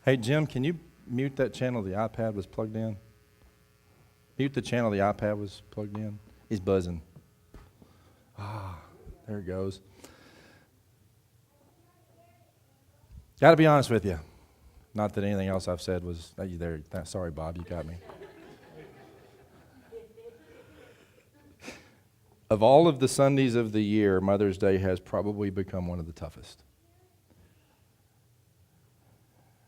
Hey, Jim, can you mute that channel the iPad was plugged in? Mute the channel the iPad was plugged in. He's buzzing. There it goes. Got to be honest with you. Not that anything else I've said was, there. Sorry, Bob, you got me. Of all of the Sundays of the year, Mother's Day has probably become one of the toughest.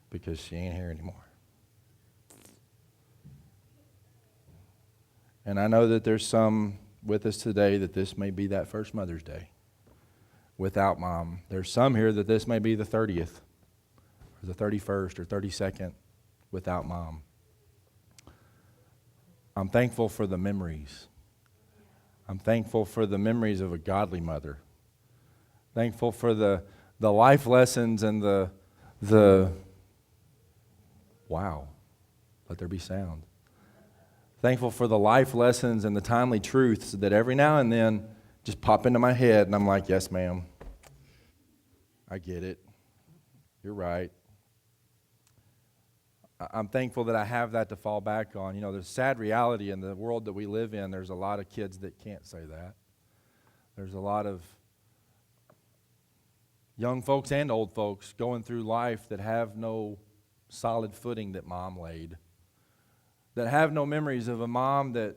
Because she ain't here anymore. And I know that there's some with us today that this may be that first Mother's Day without Mom. There's some here that this may be the 30th or the 31st or 32nd without Mom. I'm thankful for the memories. I'm thankful for the memories of a godly mother. Thankful for the life lessons and the wow, let there be sound. Thankful for the life lessons and the timely truths that every now and then just pop into my head, and I'm like, yes, ma'am. I get it. You're right. I'm thankful that I have that to fall back on. You know, there's a sad reality in the world that we live in. There's a lot of kids that can't say that. There's a lot of young folks and old folks going through life that have no solid footing that Mom laid, that have no memories of a mom that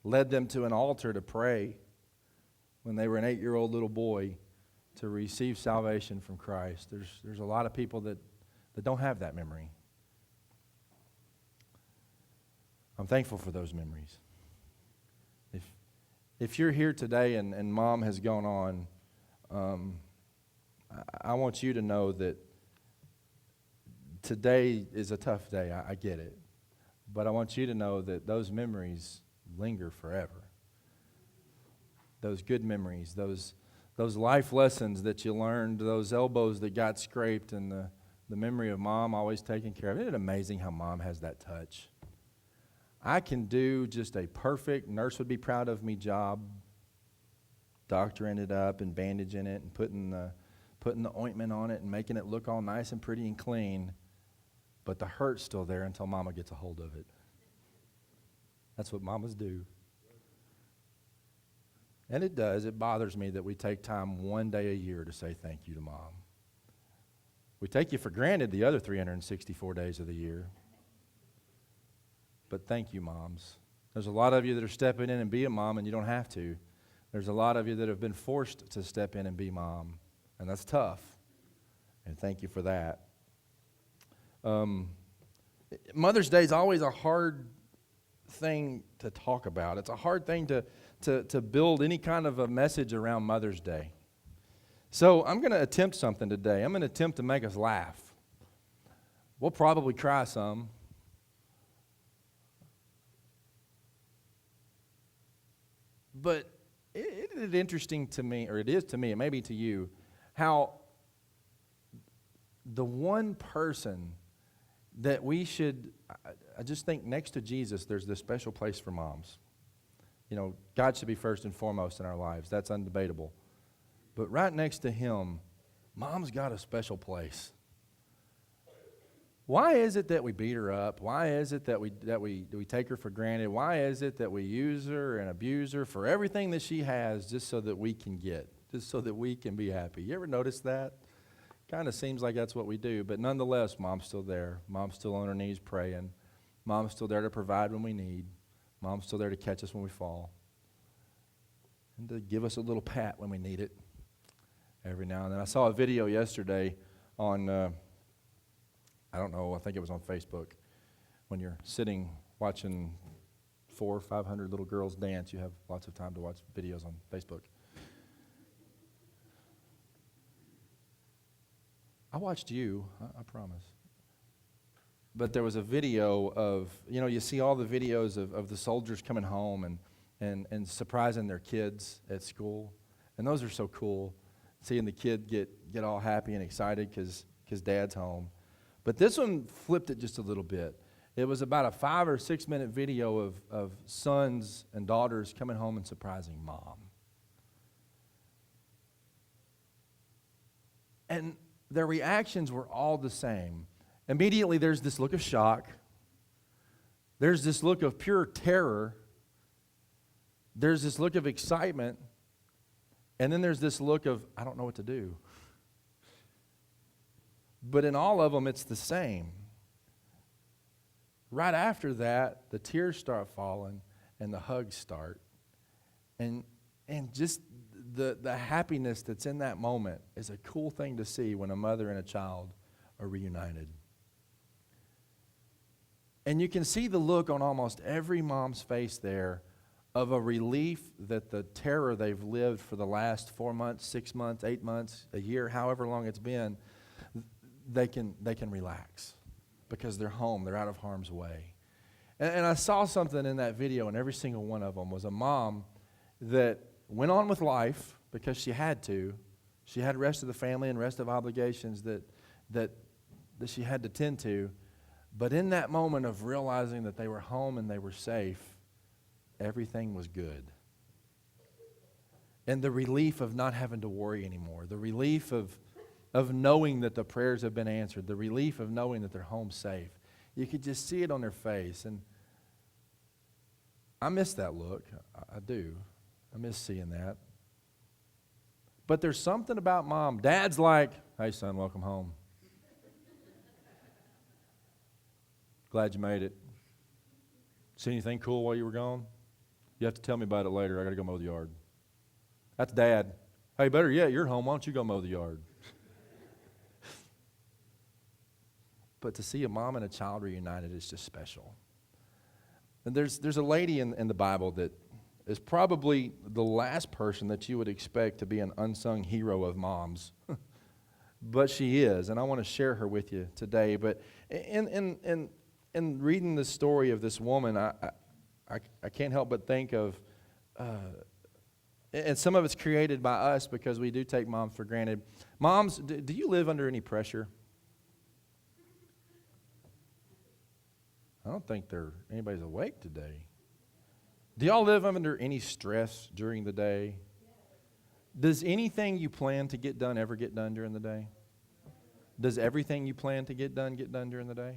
led them to an altar to pray when they were an 8-year-old little boy to receive salvation from Christ. There's a lot of people that don't have that memory. I'm thankful for those memories. If you're here today and Mom has gone on, I want you to know that today is a tough day. I get it. But I want you to know that those memories linger forever. Those good memories, those life lessons that you learned, those elbows that got scraped, and the memory of Mom always taking care of. Isn't it amazing how Mom has that touch? I can do just a perfect, nurse would be proud of me job, doctoring it up and bandaging it and putting the ointment on it and making it look all nice and pretty and clean, but the hurt's still there until Mama gets a hold of it. That's what mamas do. And it does. It bothers me that we take time one day a year to say thank you to Mom. We take you for granted the other 364 days of the year. But thank you, moms. There's a lot of you that are stepping in and be a mom, and you don't have to. There's a lot of you that have been forced to step in and be mom, and that's tough. And thank you for that. Mother's Day is always a hard thing to talk about. It's a hard thing to build any kind of a message around Mother's Day. So I'm going to attempt something today. I'm going to attempt to make us laugh. We'll probably cry some. But it is interesting to me, or it is to me, it may be to you, how the one person that we should, I just think next to Jesus, there's this special place for moms. You know, God should be first and foremost in our lives. That's undebatable. But right next to him, Mom's got a special place. Why is it that we beat her up? Why is it that we take her for granted? Why is it that we use her and abuse her for everything that she has just so that we can get, just so that we can be happy? You ever notice that? Kind of seems like that's what we do, but nonetheless, Mom's still there. Mom's still on her knees praying. Mom's still there to provide when we need. Mom's still there to catch us when we fall and to give us a little pat when we need it every now and then. I saw a video yesterday on, I don't know, I think it was on Facebook. When you're sitting watching 400 or 500 little girls dance, you have lots of time to watch videos on Facebook. I watched you, I promise. But there was a video of, you see all the videos of the soldiers coming home and surprising their kids at school. And those are so cool, seeing the kid get all happy and excited because Dad's home. But this one flipped it just a little bit. It was about a 5 or 6 minute video of sons and daughters coming home and surprising Mom. And their reactions were all the same. Immediately there's this look of shock. There's this look of pure terror. There's this look of excitement. And then there's this look of, I don't know what to do. But in all of them, it's the same. Right after that, the tears start falling and the hugs start. And just the happiness that's in that moment is a cool thing to see when a mother and a child are reunited. And you can see the look on almost every mom's face there of a relief that the terror they've lived for the last 4 months, 6 months, 8 months, a year, however long it's been, they can relax because they're home, they're out of harm's way. And I saw something in that video, and every single one of them was a mom that went on with life because she had to. She had the rest of the family and rest of obligations that she had to tend to. But in that moment of realizing that they were home and they were safe, everything was good. And the relief of not having to worry anymore, the relief of knowing that the prayers have been answered, the relief of knowing that they're home safe. You could just see it on their face. And I miss that look. I do. I miss seeing that. But there's something about mom. Dad's like, hey, son, welcome home. Glad you made it. See anything cool while you were gone? You have to tell me about it later. I got to go mow the yard. That's Dad. Hey, better yet, you're home. Why don't you go mow the yard? But to see a mom and a child reunited is just special. And there's a lady in the Bible that is probably the last person that you would expect to be an unsung hero of moms. But she is, and I want to share her with you today. But in reading the story of this woman, I can't help but think of, and some of it's created by us because we do take moms for granted. Moms, do you live under any pressure? I don't think anybody's awake today. Do y'all live under any stress during the day? Does anything you plan to get done ever get done during the day? Does everything you plan to get done during the day?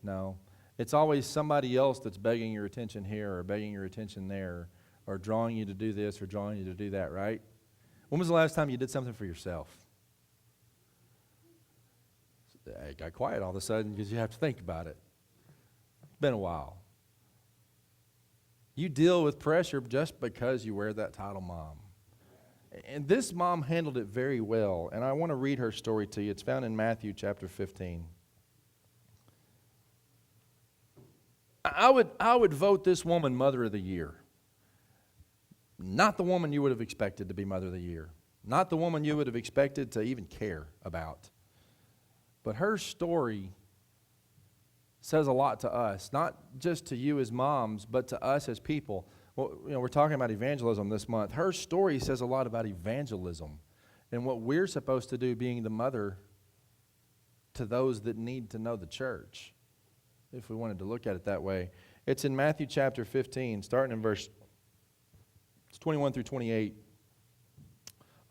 No. It's always somebody else that's begging your attention here or begging your attention there or drawing you to do this or drawing you to do that, right? When was the last time you did something for yourself? It got quiet all of a sudden because you have to think about it. It's been a while. You deal with pressure just because you wear that title mom. And this mom handled it very well, and I want to read her story to you. It's found in Matthew chapter 15. I would vote this woman Mother of the Year. Not the woman you would have expected to be Mother of the Year. Not the woman you would have expected to even care about. But her story says a lot to us, not just to you as moms, but to us as people. Well, we're talking about evangelism this month. Her story says a lot about evangelism and what we're supposed to do being the mother to those that need to know the church, if we wanted to look at it that way. It's in Matthew chapter 15, starting in verse 21 through 28.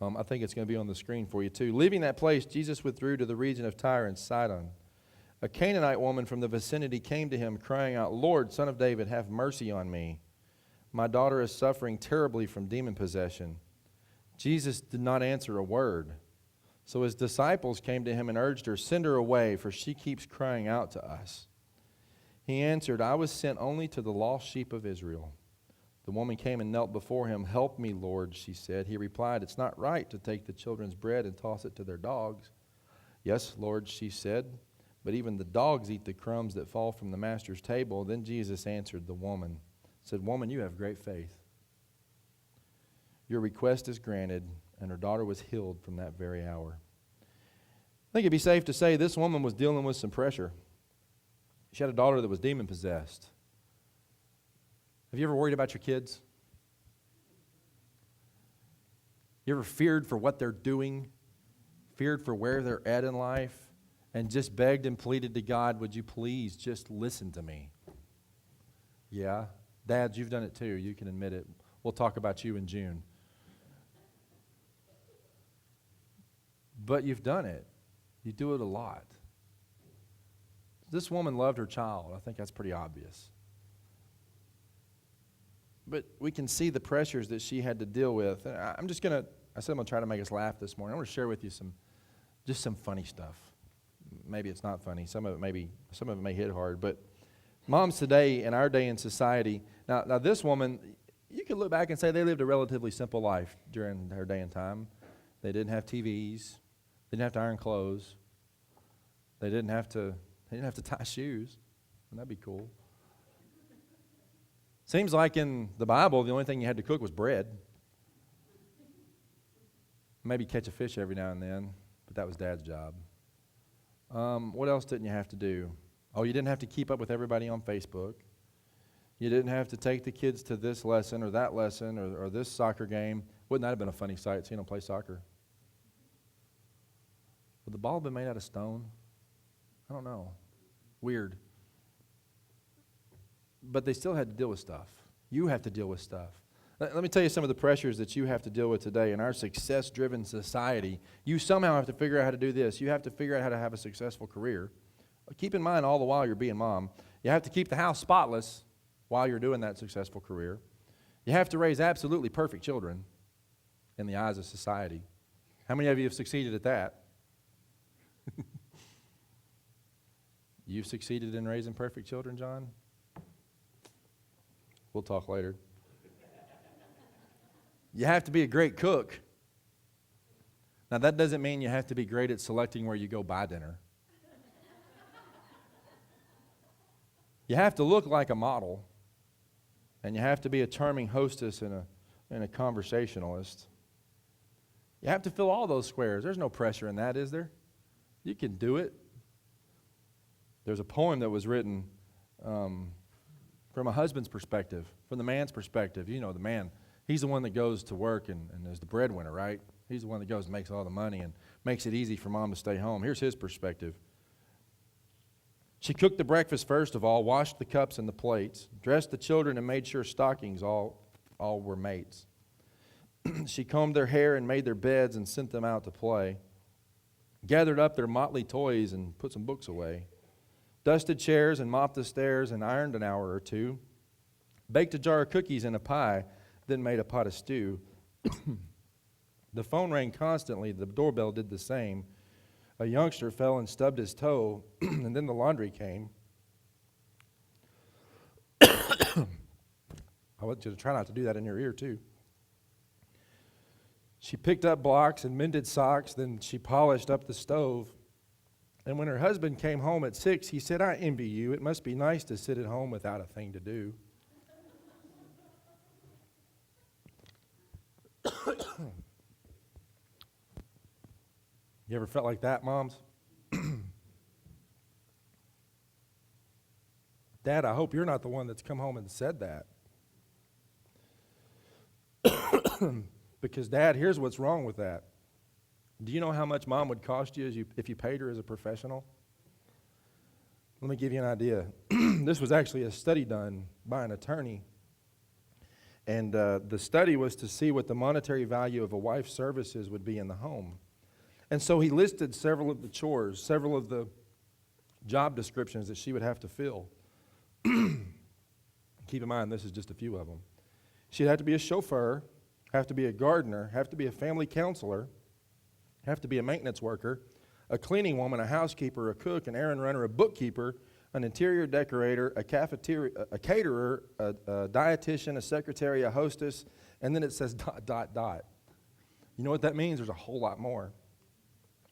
I think it's going to be on the screen for you too. Leaving that place, Jesus withdrew to the region of Tyre and Sidon. A Canaanite woman from the vicinity came to him, crying out, "Lord, Son of David, have mercy on me. My daughter is suffering terribly from demon possession." Jesus did not answer a word. So his disciples came to him and urged her, "Send her away, for she keeps crying out to us." He answered, "I was sent only to the lost sheep of Israel." The woman came and knelt before him. "Help me, Lord," she said. He replied, "It's not right to take the children's bread and toss it to their dogs." "Yes, Lord," she said, "but even the dogs eat the crumbs that fall from the master's table." Then Jesus answered the woman, said, "Woman, you have great faith. Your request is granted," and her daughter was healed from that very hour. I think it'd be safe to say this woman was dealing with some pressure. She had a daughter that was demon-possessed. Have you ever worried about your kids? You ever feared for what they're doing, feared for where they're at in life, and just begged and pleaded to God, "Would you please just listen to me?" Yeah. Dads, you've done it too. You can admit it. We'll talk about you in June. But you've done it. You do it a lot. This woman loved her child. I think that's pretty obvious. But we can see the pressures that she had to deal with. And I said I'm going to try to make us laugh this morning. I want to share with you some funny stuff. Maybe it's not funny. Some of it may hit hard. But moms today, in our day in society, now this woman, you could look back and say they lived a relatively simple life during her day and time. They didn't have TVs. They didn't have to iron clothes. They didn't have to tie shoes. Wouldn't that be cool? Seems like in the Bible, the only thing you had to cook was bread. Maybe catch a fish every now and then, but that was Dad's job. What else didn't you have to do? Oh, you didn't have to keep up with everybody on Facebook. You didn't have to take the kids to this lesson or that lesson or this soccer game. Wouldn't that have been a funny sight, seeing them play soccer? Would the ball have been made out of stone? I don't know. Weird. But they still had to deal with stuff. You have to deal with stuff. Let me tell you some of the pressures that you have to deal with today in our success-driven society. You somehow have to figure out how to do this. You have to figure out how to have a successful career. Keep in mind all the while you're being mom, you have to keep the house spotless while you're doing that successful career. You have to raise absolutely perfect children in the eyes of society. How many of you have succeeded at that? You've succeeded in raising perfect children, John? We'll talk later. You have to be a great cook. Now, that doesn't mean you have to be great at selecting where you go buy dinner. You have to look like a model, and you have to be a charming hostess and a conversationalist. You have to fill all those squares. There's no pressure in that, is there? You can do it. There's a poem that was written from a husband's perspective, from the man's perspective. You know, the man, he's the one that goes to work and is the breadwinner, right? He's the one that goes and makes all the money and makes it easy for mom to stay home. Here's his perspective. She cooked the breakfast first of all, washed the cups and the plates, dressed the children and made sure stockings all were mates. She combed their hair and made their beds and sent them out to play, gathered up their motley toys and put some books away, dusted chairs and mopped the stairs and ironed an hour or two, baked a jar of cookies and a pie, then made a pot of stew. The phone rang constantly. The doorbell did the same. A youngster fell and stubbed his toe, and then the laundry came. I want you to try not to do that in your ear, too. She picked up blocks and mended socks, then she polished up the stove. And when her husband came home at 6, he said, "I envy you. It must be nice to sit at home without a thing to do." You ever felt like that, moms? Dad, I hope you're not the one that's come home and said that. Because, Dad, here's what's wrong with that. Do you know how much mom would cost you if you paid her as a professional? Let me give you an idea. This was actually a study done by an attorney. And the study was to see what the monetary value of a wife's services would be in the home. And so he listed several of the chores, several of the job descriptions that she would have to fill. Keep in mind, this is just a few of them. She'd have to be a chauffeur, have to be a gardener, have to be a family counselor, have to be a maintenance worker, a cleaning woman, a housekeeper, a cook, an errand runner, a bookkeeper, an interior decorator, a caterer, a dietitian, a secretary, a hostess, and then it says ... You know what that means? There's a whole lot more.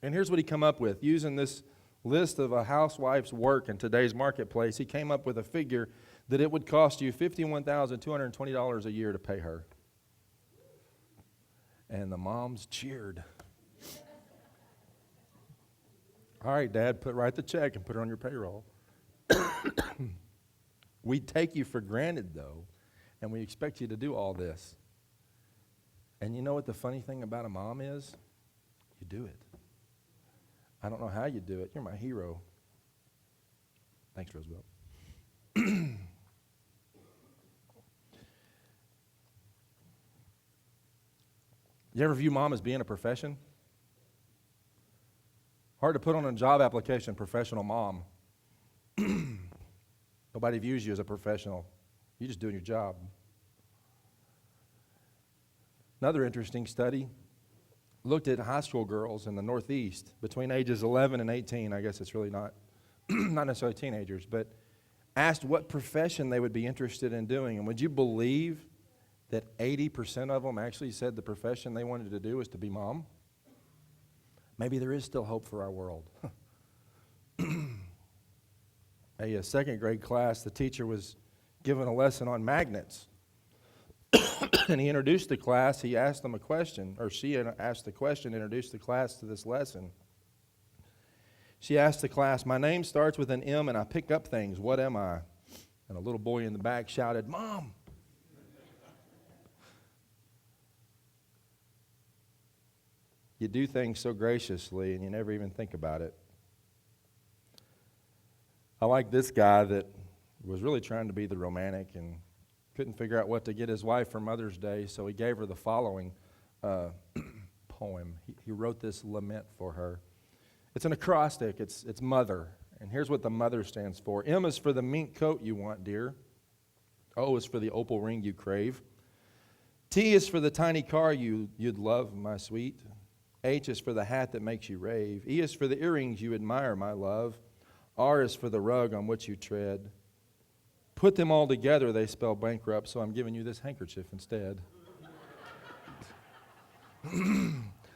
And here's what he come up with. Using this list of a housewife's work in today's marketplace, he came up with a figure that it would cost you $51,220 a year to pay her. And the moms cheered. All right, Dad, write the check and put it on your payroll. We take you for granted, though, and we expect you to do all this. And you know what the funny thing about a mom is? You do it. I don't know how you do it. You're my hero. Thanks, Roosevelt. You ever view mom as being a profession? Hard to put on a job application, professional mom. Nobody views you as a professional. You're just doing your job. Another interesting study looked at high school girls in the Northeast between ages 11 and 18. I guess it's really not necessarily teenagers, but asked what profession they would be interested in doing. And would you believe that 80% of them actually said the profession they wanted to do was to be mom? Maybe there is still hope for our world. A second grade class, the teacher was given a lesson on magnets. And he introduced the class. He asked them a question, or she asked the question, introduced the class to this lesson. She asked the class, "My name starts with an M and I pick up things. What am I?" And a little boy in the back shouted, "Mom!" You do things so graciously and you never even think about it. I like this guy that was really trying to be the romantic and couldn't figure out what to get his wife for Mother's Day, so he gave her the following poem. He wrote this lament for her. It's an acrostic. It's mother. And here's what the mother stands for. M is for the mink coat you want, dear. O is for the opal ring you crave. T is for the tiny car you'd love, my sweet. H is for the hat that makes you rave. E is for the earrings you admire, my love. R is for the rug on which you tread. Put them all together, they spell bankrupt, so I'm giving you this handkerchief instead.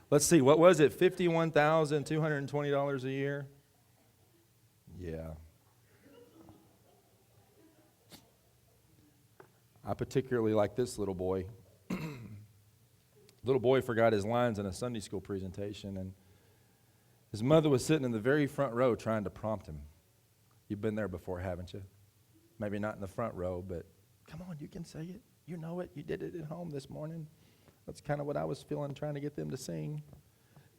Let's see, what was it? $51,220 a year? Yeah. I particularly like this little boy. Little boy forgot his lines in a Sunday school presentation, and his mother was sitting in the very front row trying to prompt him. You've been there before, haven't you? Maybe not in the front row, but come on, you can say it. You know it. You did it at home this morning. That's kind of what I was feeling, trying to get them to sing.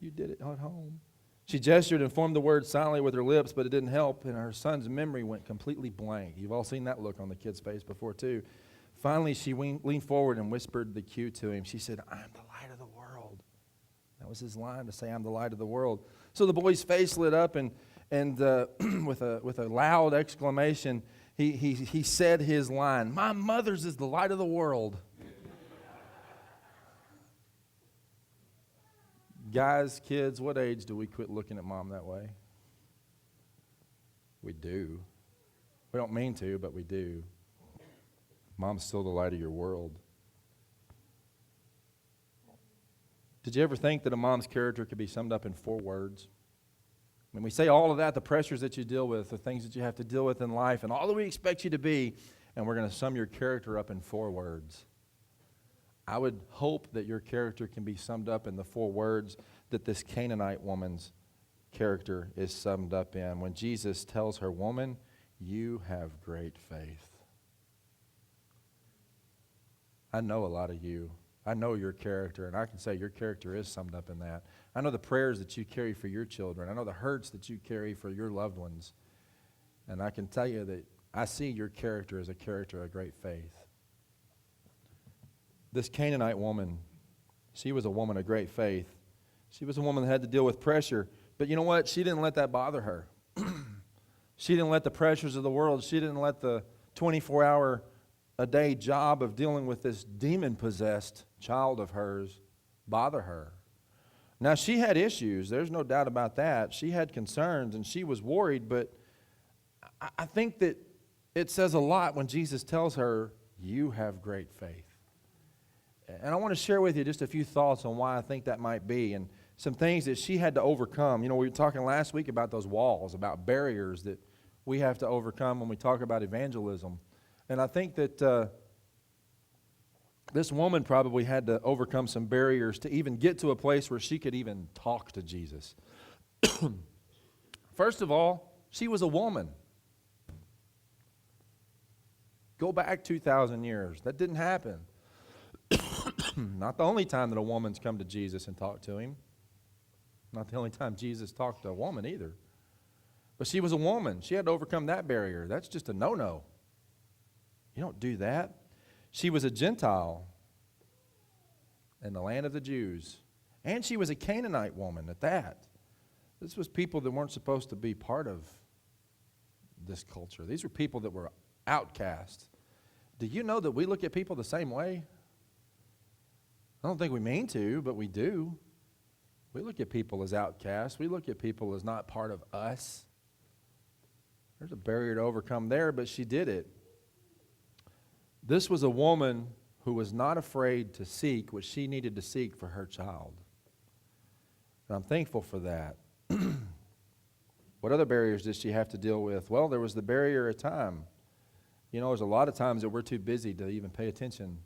You did it at home. She gestured and formed the word silently with her lips, but it didn't help, and her son's memory went completely blank. You've all seen that look on the kid's face before, too. Finally, she leaned forward and whispered the cue to him. She said, "I'm the light of the world." That was his line, to say, "I'm the light of the world." So the boy's face lit up, and with a loud exclamation, he said his line, "My mother's is the light of the world." Guys, kids, what age do we quit looking at mom that way? We do. We don't mean to, but we do. Mom's still the light of your world. Did you ever think that a mom's character could be summed up in 4 words? When we say all of that, the pressures that you deal with, the things that you have to deal with in life, and all that we expect you to be, and we're going to sum your character up in 4 words. I would hope that your character can be summed up in the 4 words that this Canaanite woman's character is summed up in. When Jesus tells her, "Woman, you have great faith." I know a lot of you. I know your character, and I can say your character is summed up in that. I know the prayers that you carry for your children. I know the hurts that you carry for your loved ones. And I can tell you that I see your character as a character of great faith. This Canaanite woman, she was a woman of great faith. She was a woman that had to deal with pressure. But you know what? She didn't let that bother her. She didn't let the pressures of the world, she didn't let the 24-hour-a-day job of dealing with this demon-possessed child of hers bother her. Now, she had issues. There's no doubt about that. She had concerns, and she was worried, but I think that it says a lot when Jesus tells her, "You have great faith." And I want to share with you just a few thoughts on why I think that might be, and some things that she had to overcome. You know, we were talking last week about those walls, about barriers that we have to overcome when we talk about evangelism. And I think that this woman probably had to overcome some barriers to even get to a place where she could even talk to Jesus. First of all, she was a woman. Go back 2,000 years. That didn't happen. Not the only time that a woman's come to Jesus and talked to him. Not the only time Jesus talked to a woman either. But she was a woman. She had to overcome that barrier. That's just a no-no. You don't do that. She was a Gentile in the land of the Jews. And she was a Canaanite woman at that. This was people that weren't supposed to be part of this culture. These were people that were outcast. Do you know that we look at people the same way? I don't think we mean to, but we do. We look at people as outcasts. We look at people as not part of us. There's a barrier to overcome there, but she did it. This was a woman who was not afraid to seek what she needed to seek for her child. And I'm thankful for that. What other barriers did she have to deal with? Well, there was the barrier of time. You know, there's a lot of times that we're too busy to even pay attention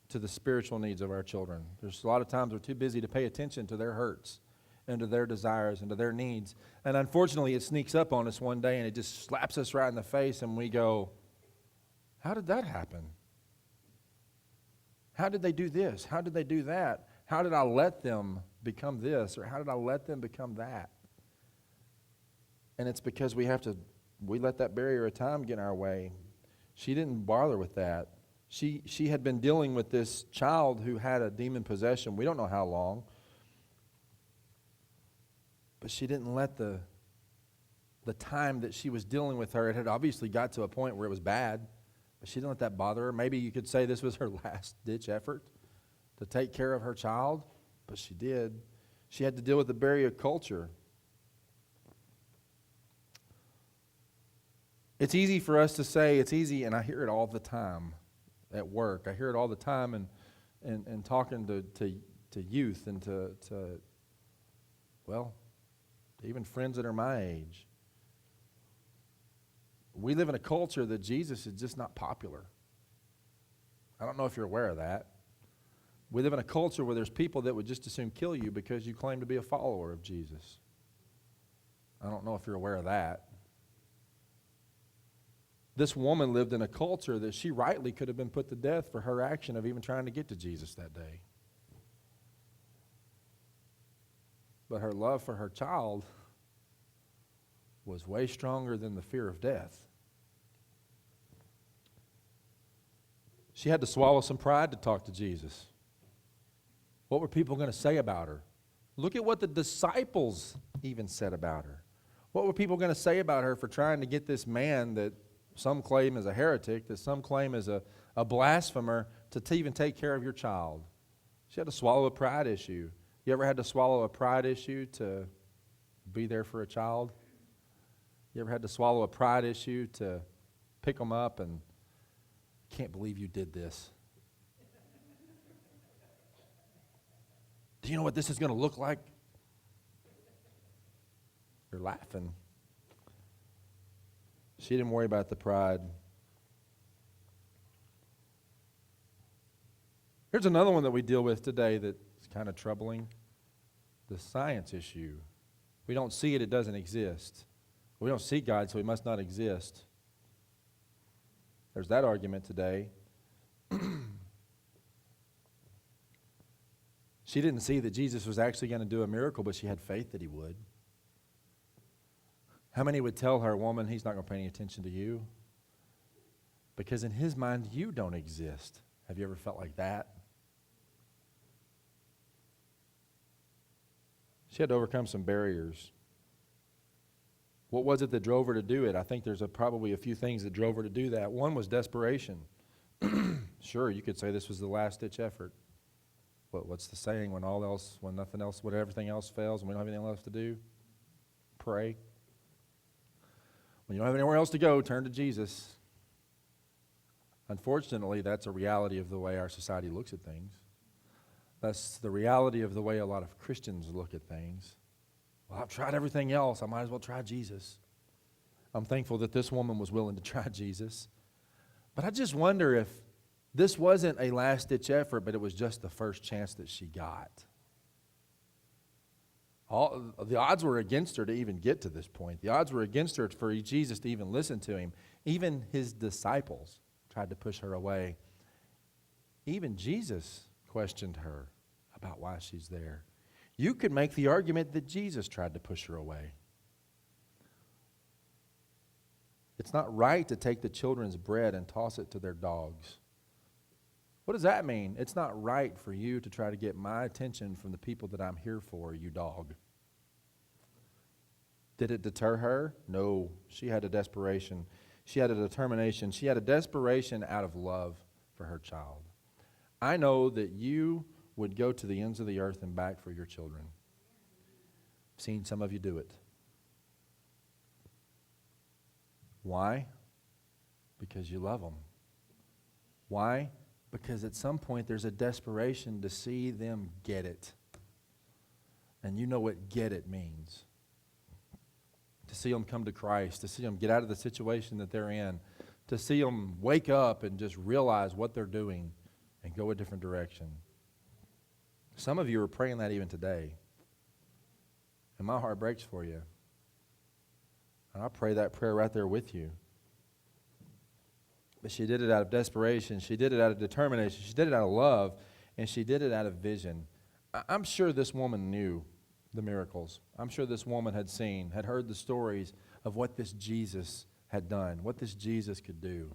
to the spiritual needs of our children. There's a lot of times we're too busy to pay attention to their hurts and to their desires and to their needs. And unfortunately, it sneaks up on us one day and it just slaps us right in the face and we go, how did that happen? How did they do this? How did they do that? How did I let them become this? Or how did I let them become that? And it's because we let that barrier of time get in our way. She didn't bother with that. She had been dealing with this child who had a demon possession. We don't know how long. But she didn't let the time that she was dealing with her, it had obviously got to a point where it was bad, but she didn't let that bother her. Maybe you could say this was her last-ditch effort to take care of her child, but she did. She had to deal with the barrier of culture. It's easy for us to say, it's easy, and I hear it all the time at work. I hear it all the time and talking to youth and to even friends that are my age. We live in a culture that Jesus is just not popular. I don't know if you're aware of that. We live in a culture where there's people that would just as soon kill you because you claim to be a follower of Jesus. I don't know if you're aware of that. This woman lived in a culture that she rightly could have been put to death for her action of even trying to get to Jesus that day. But her love for her child was way stronger than the fear of death. She had to swallow some pride to talk to Jesus. What were people going to say about her? Look at what the disciples even said about her. What were people going to say about her for trying to get this man that some claim is a heretic, that some claim is a blasphemer, to even take care of your child? She had to swallow a pride issue. You ever had to swallow a pride issue to be there for a child? You ever had to swallow a pride issue to pick them up and, can't believe you did this? Do you know what this is going to look like? You're laughing. She didn't worry about the pride. Here's another one that we deal with today that's kind of troubling. The science issue. We don't see it, it doesn't exist. We don't see God, so he must not exist. There's that argument today. She didn't see that Jesus was actually going to do a miracle, but she had faith that he would. How many would tell her, woman, he's not going to pay any attention to you? Because in his mind, you don't exist. Have you ever felt like that? She had to overcome some barriers. What was it that drove her to do it? I think there's probably a few things that drove her to do that. One was desperation. Sure, you could say this was the last-ditch effort. What's the saying? When everything else fails and we don't have anything else to do, pray. When you don't have anywhere else to go, turn to Jesus. Unfortunately, that's a reality of the way our society looks at things. That's the reality of the way a lot of Christians look at things. Well, I've tried everything else. I might as well try Jesus. I'm thankful that this woman was willing to try Jesus. But I just wonder if this wasn't a last-ditch effort, but it was just the first chance that she got. The odds were against her to even get to this point. The odds were against her for Jesus to even listen to him. Even his disciples tried to push her away. Even Jesus questioned her about why she's there. You could make the argument that Jesus tried to push her away. It's not right to take the children's bread and toss it to their dogs. What does that mean? It's not right for you to try to get my attention from the people that I'm here for, you dog. Did it deter her? No. She had a desperation. She had a determination. She had a desperation out of love for her child. I know that you would go to the ends of the earth and back for your children. I've seen some of you do it. Why? Because you love them. Why? Because at some point there's a desperation to see them get it. And you know what get it means. To see them come to Christ, to see them get out of the situation that they're in, to see them wake up and just realize what they're doing and go a different direction. Some of you are praying that even today. And my heart breaks for you. And I pray that prayer right there with you. But she did it out of desperation. She did it out of determination. She did it out of love. And she did it out of vision. I'm sure this woman knew the miracles. I'm sure this woman had seen, had heard the stories of what this Jesus had done, what this Jesus could do.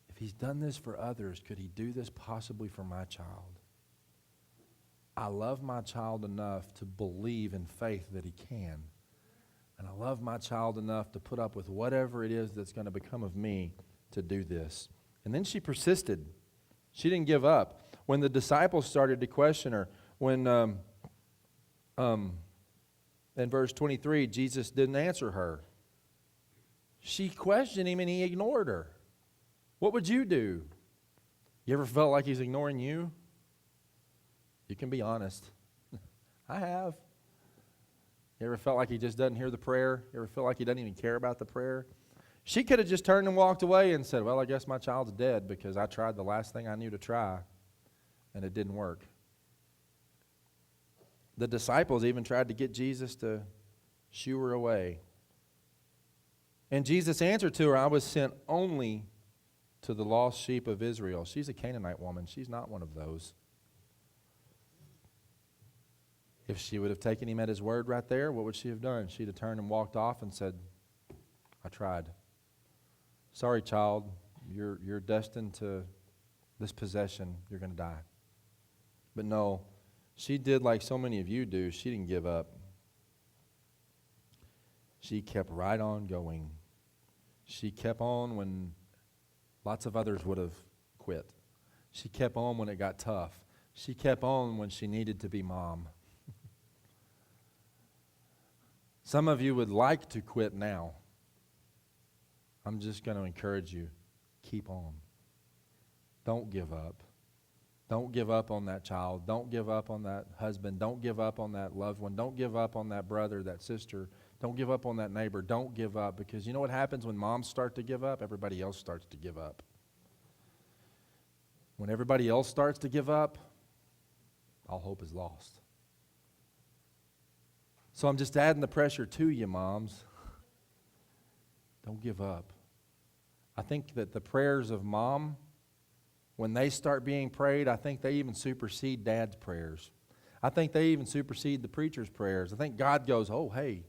If he's done this for others, could he do this possibly for my child? I love my child enough to believe in faith that he can. And I love my child enough to put up with whatever it is that's going to become of me to do this. And then she persisted. She didn't give up. When the disciples started to question her, when in verse 23, Jesus didn't answer her. She questioned him and he ignored her. What would you do? You ever felt like he's ignoring you? You can be honest. I have. You ever felt like he just doesn't hear the prayer? You ever feel like he doesn't even care about the prayer? She could have just turned and walked away and said, well, I guess my child's dead because I tried the last thing I knew to try, and it didn't work. The disciples even tried to get Jesus to shoo her away. And Jesus answered to her, I was sent only to the lost sheep of Israel. She's a Canaanite woman. She's not one of those. If she would have taken him at his word right there, what would she have done? She'd have turned and walked off and said, I tried. Sorry, child, you're destined to this possession. You're going to die. But no, she did like so many of you do. She didn't give up. She kept right on going. She kept on when lots of others would have quit. She kept on when it got tough. She kept on when she needed to be mom. Some of you would like to quit now. I'm just going to encourage you, keep on. Don't give up. Don't give up on that child. Don't give up on that husband. Don't give up on that loved one. Don't give up on that brother, that sister. Don't give up on that neighbor. Don't give up, because you know what happens when moms start to give up? Everybody else starts to give up. When everybody else starts to give up, all hope is lost. So I'm just adding the pressure to you, moms. Don't give up. I think that the prayers of mom, when they start being prayed, I think they even supersede dad's prayers. I think they even supersede the preacher's prayers. I think God goes, oh, hey,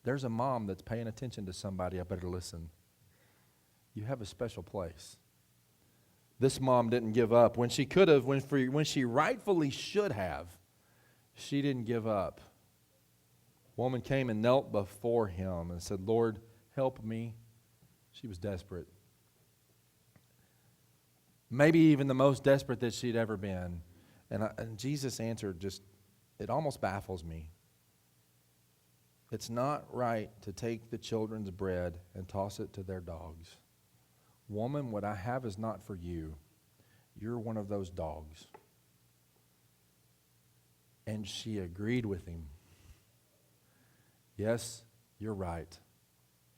there's a mom that's paying attention to somebody. I better listen. You have a special place. This mom didn't give up. When she could have, when she rightfully should have, she didn't give up. Woman came and knelt before him and said, Lord, help me. She was desperate. Maybe even the most desperate that she'd ever been. And Jesus answered, it almost baffles me. It's not right to take the children's bread and toss it to their dogs. Woman, what I have is not for you. You're one of those dogs. And she agreed with him. Yes, you're right.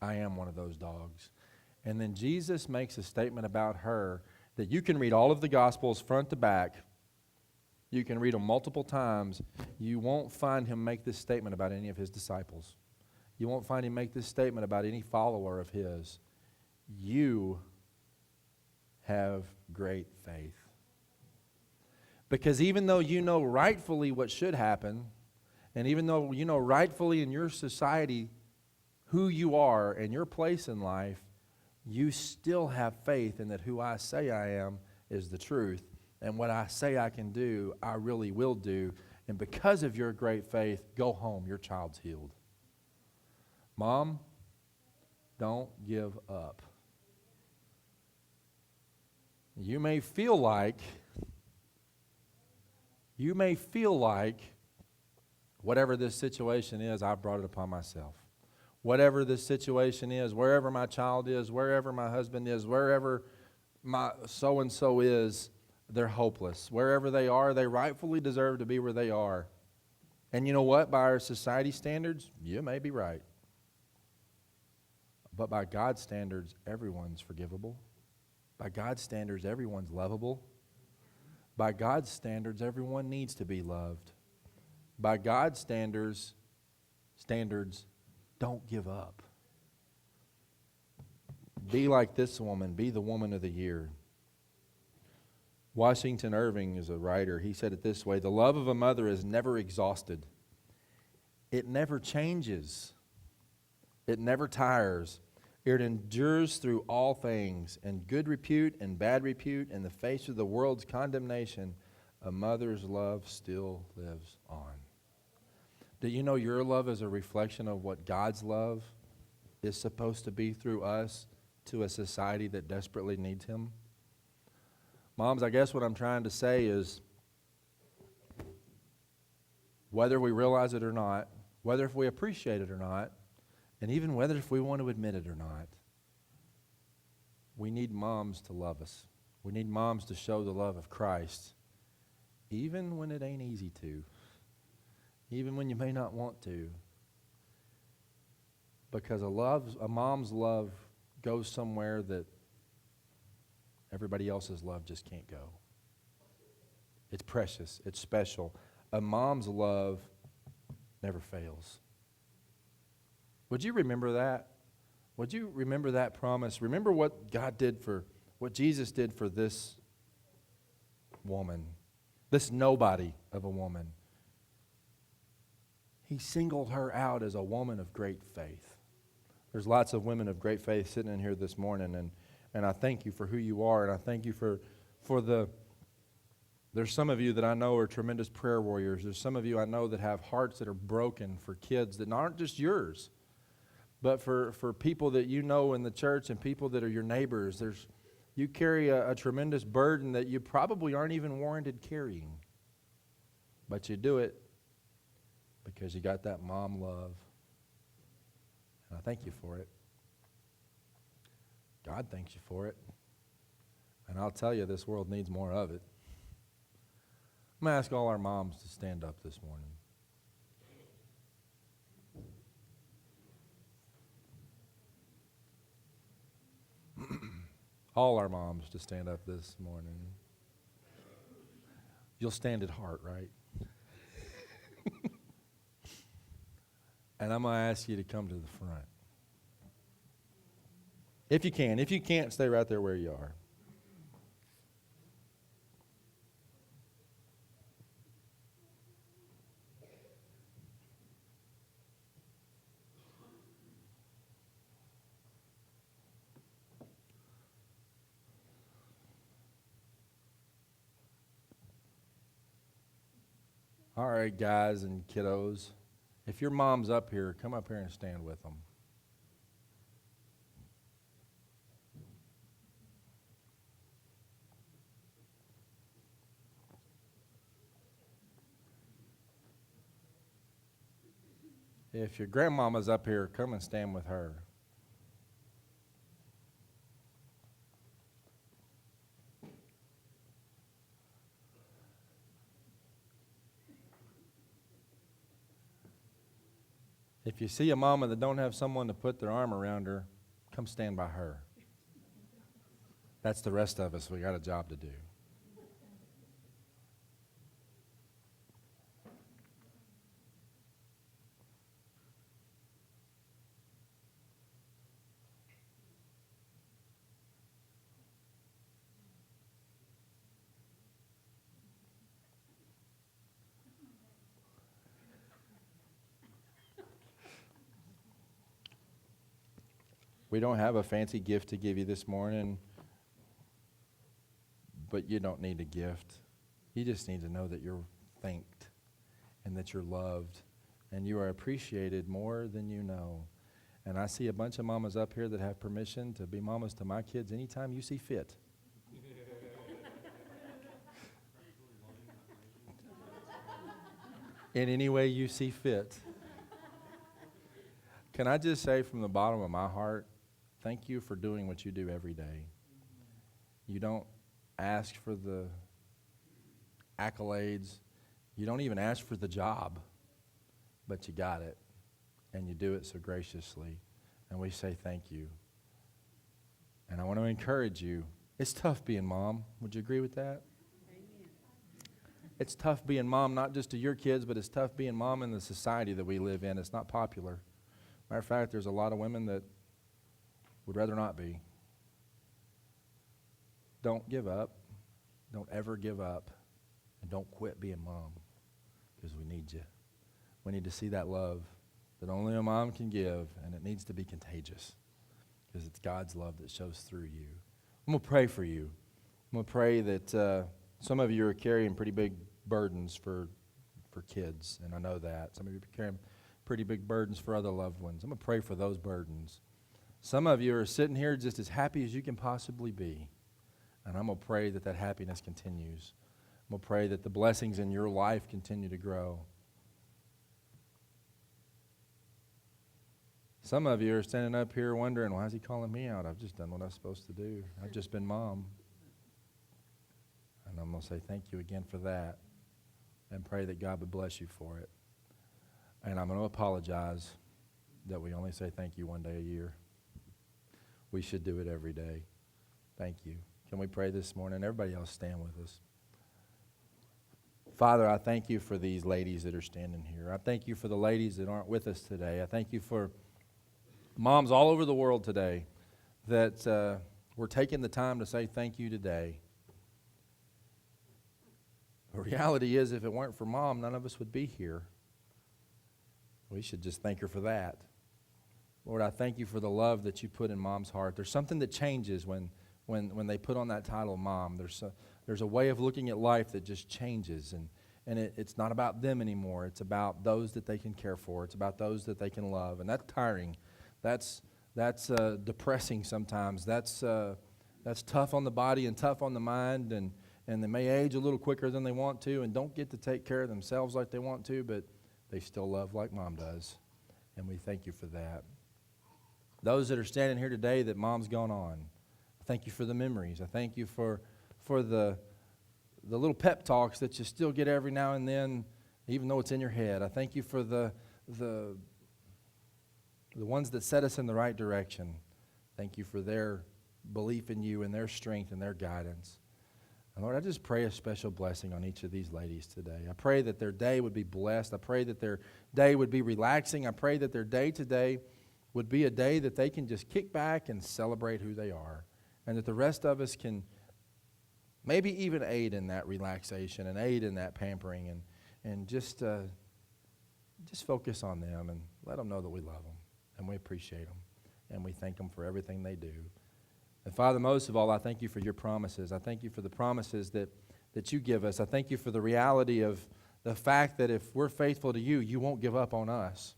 I am one of those dogs. And then Jesus makes a statement about her that you can read all of the Gospels front to back. You can read them multiple times. You won't find him make this statement about any of his disciples. You won't find him make this statement about any follower of his. You have great faith. Because even though you know rightfully what should happen, and even though you know rightfully in your society who you are and your place in life, you still have faith in that who I say I am is the truth. And what I say I can do, I really will do. And because of your great faith, go home. Your child's healed. Mom, don't give up. You may feel like whatever this situation is, I've brought it upon myself. Whatever this situation is, wherever my child is, wherever my husband is, wherever my so-and-so is, they're hopeless. Wherever they are, they rightfully deserve to be where they are. And you know what? By our society standards, you may be right. But by God's standards, everyone's forgivable. By God's standards, everyone's lovable. By God's standards, everyone needs to be loved. By God's standards, don't give up. Be like this woman. Be the woman of the year. Washington Irving is a writer. He said it this way: the love of a mother is never exhausted. It never changes. It never tires. It endures through all things. In good repute and bad repute, in the face of the world's condemnation, a mother's love still lives on. Do you know your love is a reflection of what God's love is supposed to be through us to a society that desperately needs Him? Moms, I guess what I'm trying to say is, whether we realize it or not, whether if we appreciate it or not, and even whether if we want to admit it or not, we need moms to love us. We need moms to show the love of Christ, even when it ain't easy to, even when you may not want to. Because a mom's love goes somewhere that everybody else's love just can't go. It's precious. It's special. A mom's love never fails. Would you remember that? Would you remember that promise? Remember what what Jesus did for this woman, this nobody of a woman. He singled her out as a woman of great faith. There's lots of women of great faith sitting in here this morning, and I thank you for who you are, and I thank you for there's some of you that I know are tremendous prayer warriors. There's some of you I know that have hearts that are broken for kids that aren't just yours, but for people that you know in the church and people that are your neighbors. You carry a tremendous burden that you probably aren't even warranted carrying, but you do it because you got that mom love. And I thank you for it. God thanks you for it. And I'll tell you, this world needs more of it. I'm going to ask all our moms to stand up this morning. All our moms to stand up this morning. You'll stand at heart, right? And I'm going to ask you to come to the front. If you can. If you can't, stay right there where you are. All right, guys and kiddos. If your mom's up here, come up here and stand with them. If your grandmama's up here, come and stand with her. If you see a mama that don't have someone to put their arm around her, come stand by her. That's the rest of us. We got a job to do. We don't have a fancy gift to give you this morning, but you don't need a gift. You just need to know that you're thanked and that you're loved and you are appreciated more than you know. And I see a bunch of mamas up here that have permission to be mamas to my kids anytime you see fit. In any way you see fit. Can I just say from the bottom of my heart, thank you for doing what you do every day. You don't ask for the accolades. You don't even ask for the job, but you got it, and you do it so graciously, and we say thank you. And I want to encourage you. It's tough being mom. Would you agree with that? It's tough being mom, not just to your kids, but it's tough being mom in the society that we live in. It's not popular. Matter of fact, there's a lot of women that would rather not be. Don't give up. Don't ever give up. And don't quit being mom, because we need you. We need to see that love that only a mom can give, and it needs to be contagious, because it's God's love that shows through you. I'm going to pray for you. I'm going to pray that some of you are carrying pretty big burdens for kids, and I know that. Some of you are carrying pretty big burdens for other loved ones. I'm going to pray for those burdens. Some of you are sitting here just as happy as you can possibly be, and I'm going to pray that that happiness continues. I'm going to pray that the blessings in your life continue to grow. Some of you are standing up here wondering, why is he calling me out? I've just done what I was supposed to do. I've just been mom. And I'm going to say thank you again for that, and pray that God would bless you for it. And I'm going to apologize that we only say thank you one day a year. We should do it every day. Thank you. Can we pray this morning? Everybody else stand with us. Father, I thank you for these ladies that are standing here. I thank you for the ladies that aren't with us today. I thank you for moms all over the world today that we're taking the time to say thank you today. The reality is, if it weren't for Mom, none of us would be here. We should just thank her for that. Lord, I thank you for the love that you put in Mom's heart. There's something that changes when they put on that title, Mom. There's a way of looking at life that just changes, and it's not about them anymore. It's about those that they can care for. It's about those that they can love, and that's tiring. That's depressing sometimes. That's tough on the body and tough on the mind, and they may age a little quicker than they want to and don't get to take care of themselves like they want to, but they still love like Mom does, and we thank you for that. Those that are standing here today that Mom's gone on, I thank you for the memories. I thank you for the little pep talks that you still get every now and then, even though it's in your head. I thank you for the ones that set us in the right direction. Thank you for their belief in you and their strength and their guidance. And Lord, I just pray a special blessing on each of these ladies today. I pray that their day would be blessed. I pray that their day would be relaxing. I pray that their day today would be a day that they can just kick back and celebrate who they are, and that the rest of us can maybe even aid in that relaxation and aid in that pampering, and just focus on them and let them know that we love them and we appreciate them and we thank them for everything they do. And Father, most of all, I thank you for your promises. I thank you for the promises that you give us. I thank you for the reality of the fact that if we're faithful to you, you won't give up on us.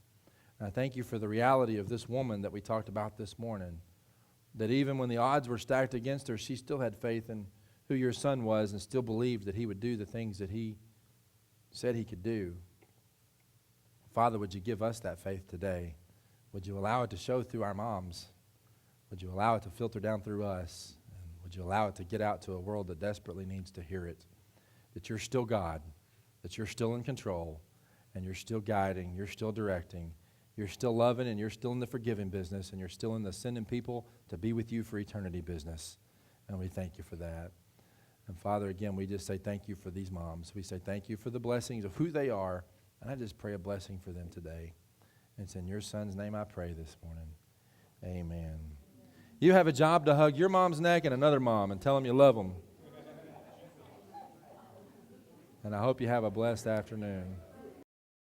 And I thank you for the reality of this woman that we talked about this morning, that even when the odds were stacked against her, she still had faith in who your son was and still believed that he would do the things that he said he could do. Father, would you give us that faith today? Would you allow it to show through our moms? Would you allow it to filter down through us? And would you allow it to get out to a world that desperately needs to hear it? That you're still God, that you're still in control, and you're still guiding, you're still directing, you're still loving, and you're still in the forgiving business, and you're still in the sending people to be with you for eternity business. And we thank you for that. And Father, again, we just say thank you for these moms. We say thank you for the blessings of who they are, and I just pray a blessing for them today. And it's in your son's name I pray this morning. Amen. You have a job to hug your mom's neck and another mom and tell them you love them. And I hope you have a blessed afternoon.